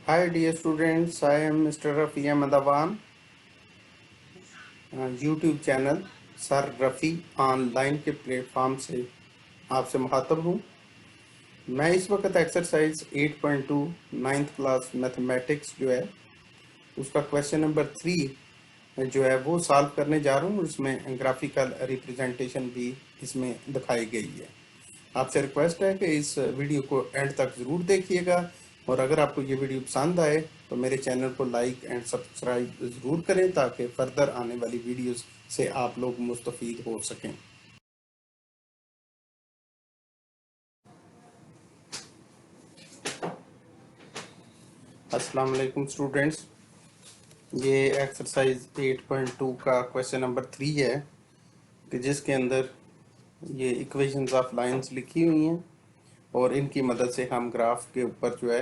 Hi dear students, I am Mr. Rafi Ahmedawan, YouTube channel sir Rafi online के platform से आपसे मुखातब हूँ। मैं इस वक्त एक्सरसाइज 8.2 नाइन्थ क्लास मैथमेटिक्स जो है उसका क्वेश्चन नंबर 3 जो है वो सॉल्व करने जा रहा हूँ। इसमें ग्राफिकल रिप्रेजेंटेशन भी इसमें दिखाई गई है। आपसे रिक्वेस्ट है कि इस वीडियो को एंड तक ज़रूर देखिएगा और अगर आपको ये वीडियो पसंद आए तो मेरे चैनल को लाइक एंड सब्सक्राइब ज़रूर करें ताकि फर्दर आने वाली वीडियोस से आप लोग मुस्तफ़ीद हो सकें। अस्सलाम वालेकुम स्टूडेंट्स, ये एक्सरसाइज 8.2 का क्वेश्चन नंबर 3 है कि जिसके अंदर ये इक्वेशंस ऑफ लाइंस लिखी हुई हैं और इनकी मदद से हम ग्राफ के ऊपर जो है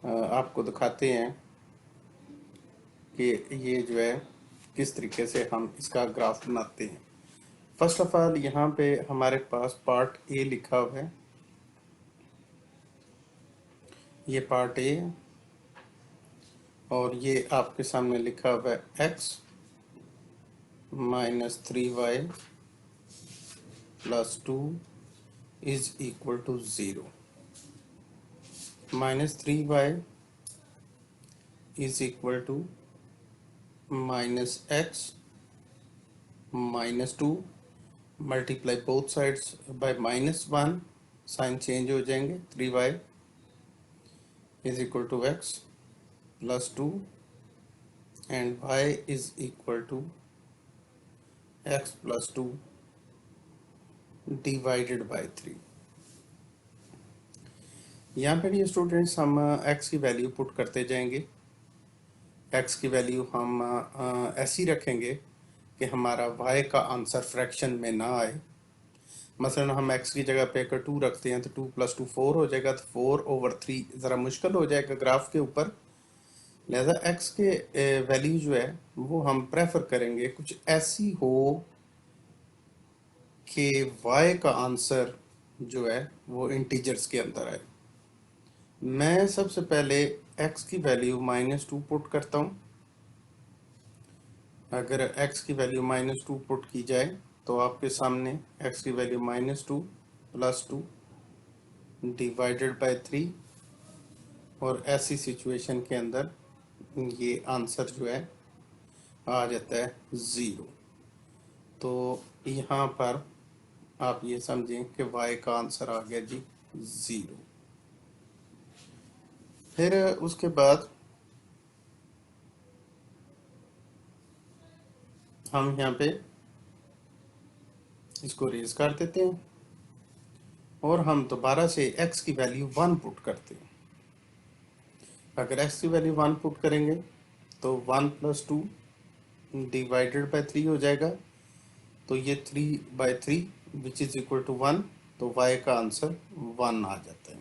आपको दिखाते हैं कि ये जो है किस तरीके से हम इसका ग्राफ बनाते हैं। फर्स्ट ऑफ ऑल यहाँ पे हमारे पास पार्ट ए लिखा हुआ है, ये पार्ट ए है और ये आपके सामने लिखा हुआ है x minus 3y plus 2 is equal to 0। Minus 3y is equal to minus x minus 2 multiply both sides by -1, sign change हो जाएंगे। 3y is equal to x plus 2 and y is equal to x plus 2 divided by 3। यहाँ पे ये students हम x की value put करते जाएंगे। x की वैल्यू हम ऐसी रखेंगे कि हमारा y का आंसर फ्रैक्शन में ना आए। मसलन हम x की जगह पे अगर 2 रखते हैं तो 2 प्लस 2 4 हो जाएगा, तो 4/3 ज़रा मुश्किल हो जाएगा ग्राफ के ऊपर। लिहाजा x के वैल्यू जो है वो हम प्रेफर करेंगे कुछ ऐसी हो कि y का आंसर जो है वो इंटीजर्स के अंदर आए। मैं सबसे पहले x की वैल्यू -2 पुट करता हूँ। अगर x की वैल्यू -2 पुट की जाए तो आपके सामने x की वैल्यू -2 प्लस 2 डिवाइडेड बाय 3 और ऐसी सिचुएशन के अंदर ये आंसर जो है आ जाता है 0। तो यहाँ पर आप ये समझें कि y का आंसर आ गया जी 0। फिर उसके बाद हम यहाँ पे इसको रेज कर देते हैं और हम दोबारा से x की वैल्यू 1 पुट करते हैं। अगर x की वैल्यू 1 पुट करेंगे तो 1 प्लस 2 डिवाइडेड बाय 3 हो जाएगा, तो ये 3/3 विच इज इक्वल टू 1, तो y का आंसर 1 आ जाता है।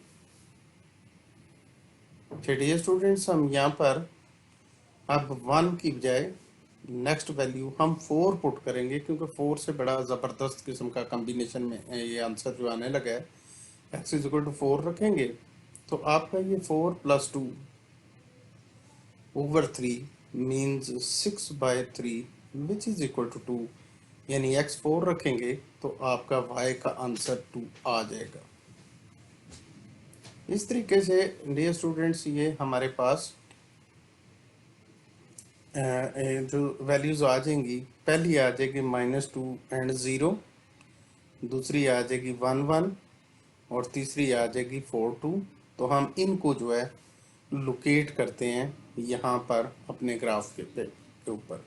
चलिए स्टूडेंट्स, हम यहाँ पर अब 1 की बजाय नेक्स्ट वैल्यू हम 4 पुट करेंगे क्योंकि 4 से बड़ा ज़बरदस्त किस्म का कम्बिनेशन में ये आंसर जो आने लगा है। x इज इक्वल टू 4 रखेंगे तो आपका ये 4 plus 2 over 3 means 6/3 which is equal to 2, यानी x 4 रखेंगे तो आपका y का आंसर 2 आ जाएगा। इस तरीके से डियर स्टूडेंट्स ये हमारे पास जो वैल्यूज आ जाएंगी, पहली आ जाएगी -2 एंड 0, दूसरी आ जाएगी 1 1 और तीसरी आ जाएगी 4 2। तो हम इनको जो है लोकेट करते हैं यहाँ पर अपने ग्राफ के ऊपर।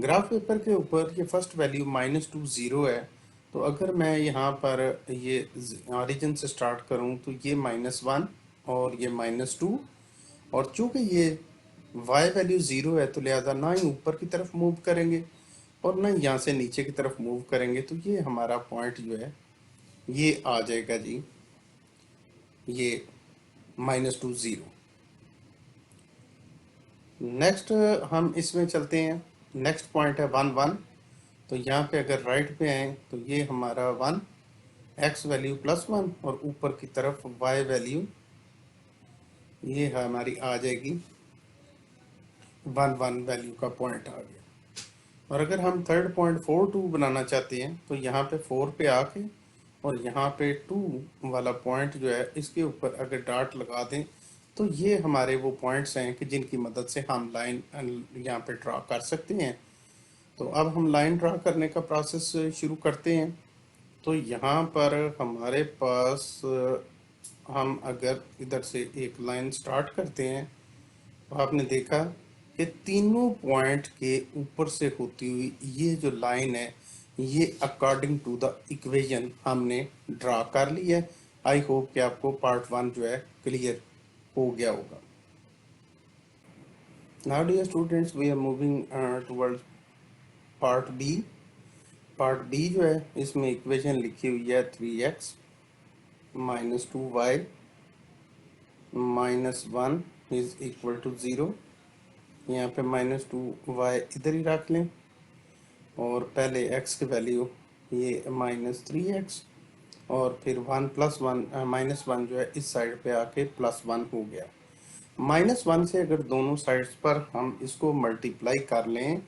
ग्राफ पेपर के ऊपर ये फर्स्ट वैल्यू -2 0 है, तो अगर मैं यहाँ पर ये ऑरिजिन से स्टार्ट करूँ तो ये -1 और ये -2, और चूंकि ये y वैल्यू 0 है तो लिहाजा ना ही ऊपर की तरफ मूव करेंगे और ना यहाँ से नीचे की तरफ मूव करेंगे, तो ये हमारा पॉइंट जो है ये आ जाएगा जी ये -2 0। नेक्स्ट हम इसमें चलते हैं, नेक्स्ट पॉइंट है 1 1। तो यहाँ पे अगर राइट पे आए तो ये हमारा 1, x वैल्यू +1 और ऊपर की तरफ y वैल्यू ये हमारी आ जाएगी 1 1 वैल्यू का पॉइंट आ गया। और अगर हम 3.42 बनाना चाहते हैं तो यहाँ पे 4 पे आके और यहाँ पे 2 वाला पॉइंट जो है इसके ऊपर अगर डॉट लगा दें तो ये हमारे वो पॉइंट्स हैं कि जिनकी मदद से हम लाइन यहाँ पे ड्रा कर सकते हैं। तो अब हम लाइन ड्रा करने का प्रोसेस शुरू करते हैं। तो यहाँ पर हमारे पास हम अगर इधर से एक लाइन स्टार्ट करते हैं तो आपने देखा कि तीनों पॉइंट के ऊपर से होती हुई ये जो लाइन है ये अकॉर्डिंग टू द इक्वेशन हमने ड्रा कर ली है। आई होप कि आपको पार्ट 1 जो है क्लियर हो गया होगा। Now dear students we are moving towards part B. Part B जो है इसमें इक्वेशन लिखी हुई है 3x minus 2y minus 1 is equal to 0। यहाँ पे माइनस 2y इधर ही रख लें और पहले x की वैल्यू ये माइनस 3x और फिर 1 प्लस 1 माइनस 1 जो है इस साइड पे आके प्लस 1 हो गया। माइनस 1 से अगर दोनों साइड्स पर हम इसको मल्टीप्लाई कर लें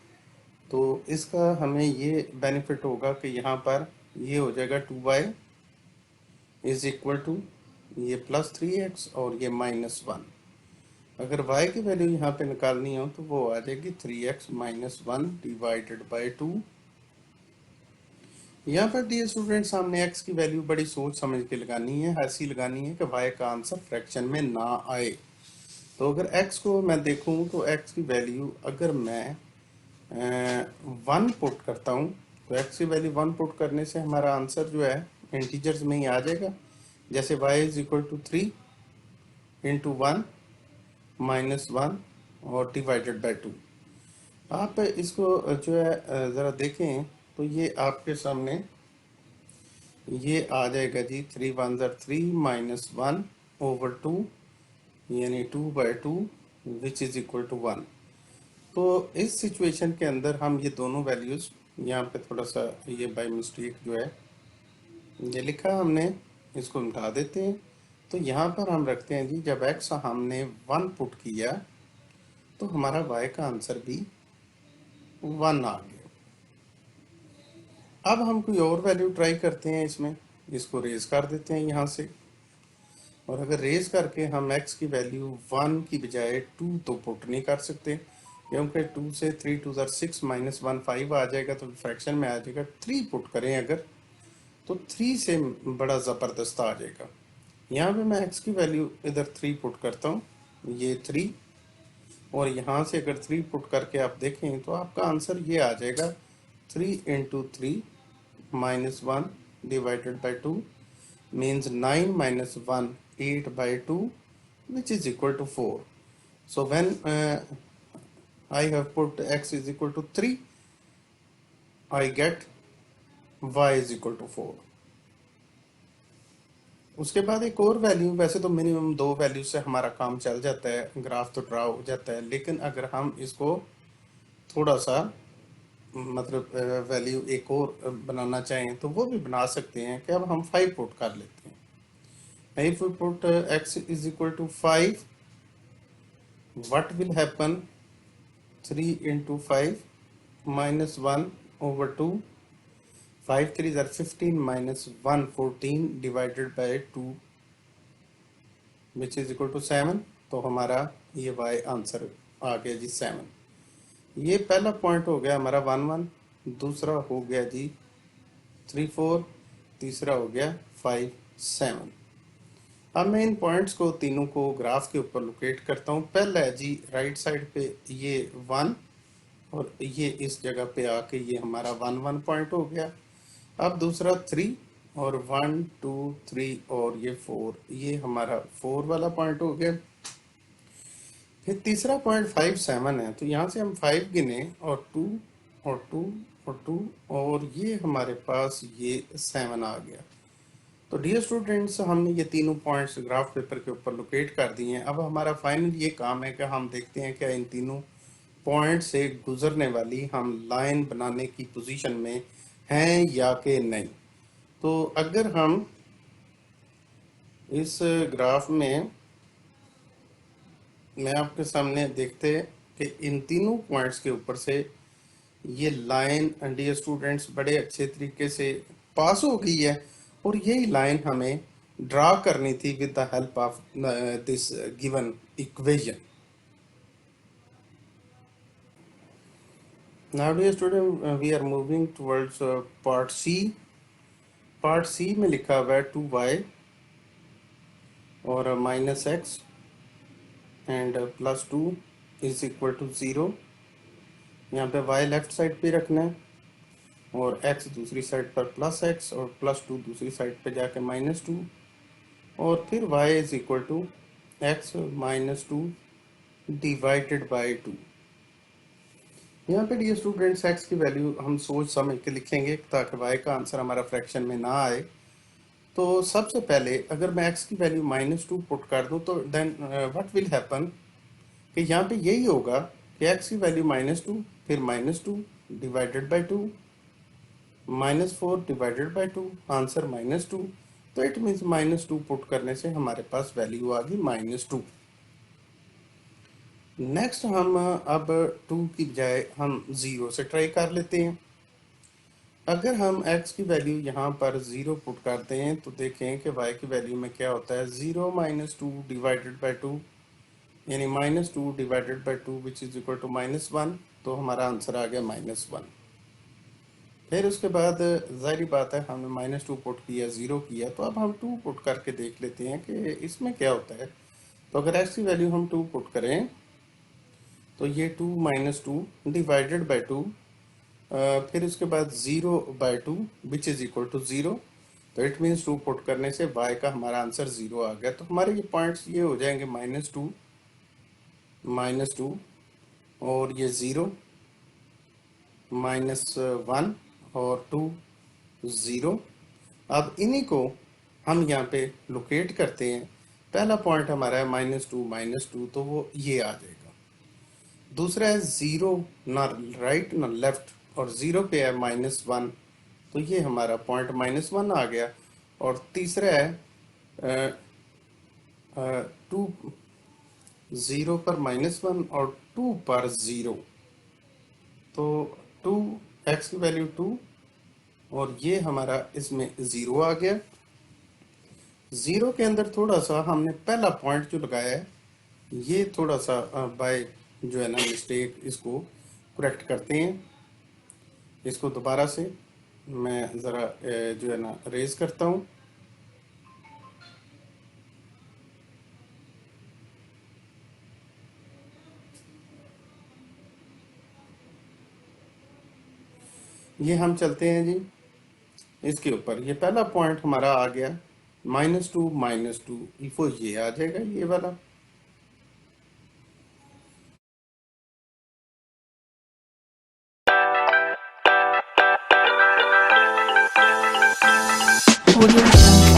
तो इसका हमें ये बेनिफिट होगा कि यहाँ पर ये हो जाएगा 2y इज इक्वल टू ये प्लस 3x और ये माइनस 1। अगर y की वैल्यू यहाँ पे निकालनी हो तो वो आ जाएगी 3x माइनस 1 डिवाइडेड बाई 2। यहाँ पर डियर स्टूडेंट्स हमने x की वैल्यू बड़ी सोच समझ के लगानी है, ऐसी लगानी है कि y का आंसर फ्रैक्शन में ना आए। तो अगर x को मैं देखूँ तो x की वैल्यू अगर मैं 1 पुट करता हूँ तो x की वैल्यू 1 पुट करने से हमारा आंसर जो है इंटीजर्स में ही आ जाएगा। जैसे y is equal to 3 into 1 minus 1 और डिवाइडेड बाई 2। आप इसको जो है ज़रा देखें तो ये आपके सामने ये आ जाएगा जी 3 1 3 माइनस 1 ओवर 2 यानी 2 by 2 which is equal to 1। तो इस सिचुएशन के अंदर हम ये दोनों वैल्यूज़ यहाँ पे थोड़ा सा ये बाय मिस्टेक जो है ये लिखा हमने, इसको मिटा देते हैं। तो यहाँ पर हम रखते हैं जी जब x हमने 1 पुट किया तो हमारा y का आंसर भी 1 आ गया। अब हम कोई और वैल्यू ट्राई करते हैं, इसमें इसको रेज कर देते हैं यहाँ से। और अगर रेज करके हम x की वैल्यू 1 की बजाय 2 तो पुट नहीं कर सकते क्योंकि 2 से 3 2 6 माइनस 1 5 आ जाएगा तो फ्रैक्शन में आ जाएगा। 3 पुट करें अगर तो 3 से बड़ा ज़बरदस्त आ जाएगा। यहाँ पे मैं x की वैल्यू इधर 3 पुट करता हूँ, ये 3 और यहाँ से अगर 3 पुट करके आप देखें तो आपका आंसर ये आ जाएगा 3 into 3 minus 1 divided by 2 means 9 minus 1 8 by 2 which is equal to 4. So when I have put x is equal to 3 I get y is equal to 4। उसके बाद एक और वैल्यू, वैसे तो मिनिमम 2 वैल्यू से हमारा काम चल जाता है, ग्राफ तो ड्रा हो जाता है, लेकिन अगर हम इसको थोड़ा सा मतलब वैल्यू एक और बनाना चाहें तो वो भी बना सकते हैं कि अब हम 5 पुट कर लेते हैं। If we put x is equal to 5, what will happen? 3 into 5 minus 1 over 2, 5 3s are 15 minus 1 14 divided by 2 which is equal to 7। तो हमारा ये y आंसर आ गया जी 7। ये पहला पॉइंट हो गया हमारा 1 1, दूसरा हो गया जी 3 4, तीसरा हो गया 5 7। अब मैं इन पॉइंट्स को तीनों को ग्राफ के ऊपर लोकेट करता हूँ। पहला है जी राइट साइड पे ये 1 और ये इस जगह पे आके ये हमारा 1 1 पॉइंट हो गया। अब दूसरा 3 और 1 2 3 और ये 4, ये हमारा 4 वाला पॉइंट हो गया। फिर तीसरा पॉइंट 5 7 है तो यहाँ से हम 5 गिने और 2 और 2 और 2 और ये हमारे पास ये 7 आ गया। तो डियर स्टूडेंट्स हमने ये तीनों पॉइंट्स ग्राफ पेपर के ऊपर लोकेट कर दिए हैं। अब हमारा फाइनल ये काम है कि हम देखते हैं कि इन तीनों पॉइंट से गुजरने वाली हम लाइन बनाने की पोजीशन में हैं या कि नहीं। तो अगर हम इस ग्राफ में मैं आपके सामने देखते हैं कि इन तीनों पॉइंट्स के ऊपर से ये लाइन डियर स्टूडेंट्स बड़े अच्छे तरीके से पास हो गई है, और यही लाइन हमें ड्रा करनी थी with the help of this given equation. Now dear student we are moving towards part C. Part C में लिखा हुआ है 2y और -x and +2 is equal to 0। यहाँ पे y लेफ्ट साइड पे रखना है और x दूसरी साइड पर +x और +2 दूसरी साइड पे जाके -2, और फिर y is equal to x -2 divided by 2। यहाँ पे डियर स्टूडेंट्स x की वैल्यू हम सोच समझ के लिखेंगे ताकि y का आंसर हमारा फ्रैक्शन में ना आए। तो सबसे पहले अगर मैं x की वैल्यू -2 पुट कर दूं तो देन व्हाट विल हैपन कि यहाँ पे यही होगा कि x की वैल्यू -2 फिर -2 divided by 2 -4 divided by 2 answer -2। तो इट मीन्स -2 पुट करने से हमारे पास वैल्यू आ गई -2। नेक्स्ट हम अब 2 की बजाय हम 0 से ट्राई कर लेते हैं। अगर हम x की वैल्यू यहाँ पर 0 पुट करते हैं तो देखें कि y की वैल्यू में क्या होता है, 0 -2 डिवाइडेड बाय 2 यानी -2 divided by 2 which is equal to -1। तो हमारा आंसर आ गया -1। फिर उसके बाद जाहिर बात है हमने -2 पुट किया, 0 किया, तो अब हम 2 पुट करके देख लेते हैं कि इसमें क्या होता है। तो अगर x की वैल्यू हम 2 पुट करें तो ये 2 -2 डिवाइडेड बाय 2, फिर उसके बाद 0 by 2 which is equal to 0। तो इट मीन्स 2 पुट करने से y का हमारा आंसर 0 आ गया। तो हमारे ये पॉइंट्स ये हो जाएंगे -2 और ये 0 -1 और 2 0। अब इन्हीं को हम यहाँ पे लोकेट करते हैं। पहला पॉइंट हमारा है -2 तो वो ये आ जाएगा। दूसरा है 0 ना राइट ना लेफ्ट और 0 पे है -1, तो ये हमारा पॉइंट -1 आ गया। और तीसरा है 2 0 पर -1 और 2 पर 0, तो 2 x की वैल्यू 2 और ये हमारा इसमें 0 आ गया। 0 के अंदर थोड़ा सा हमने पहला पॉइंट जो लगाया है ये थोड़ा सा बाय जो है ना मिस्टेक इसको करेक्ट करते हैं। इसको दोबारा से मैं ज़रा जो है ना रेज करता हूँ। ये हम चलते हैं जी इसके ऊपर। ये पहला पॉइंट हमारा आ गया -2 वो ये आ जाएगा ये वाला। Audio Jungle.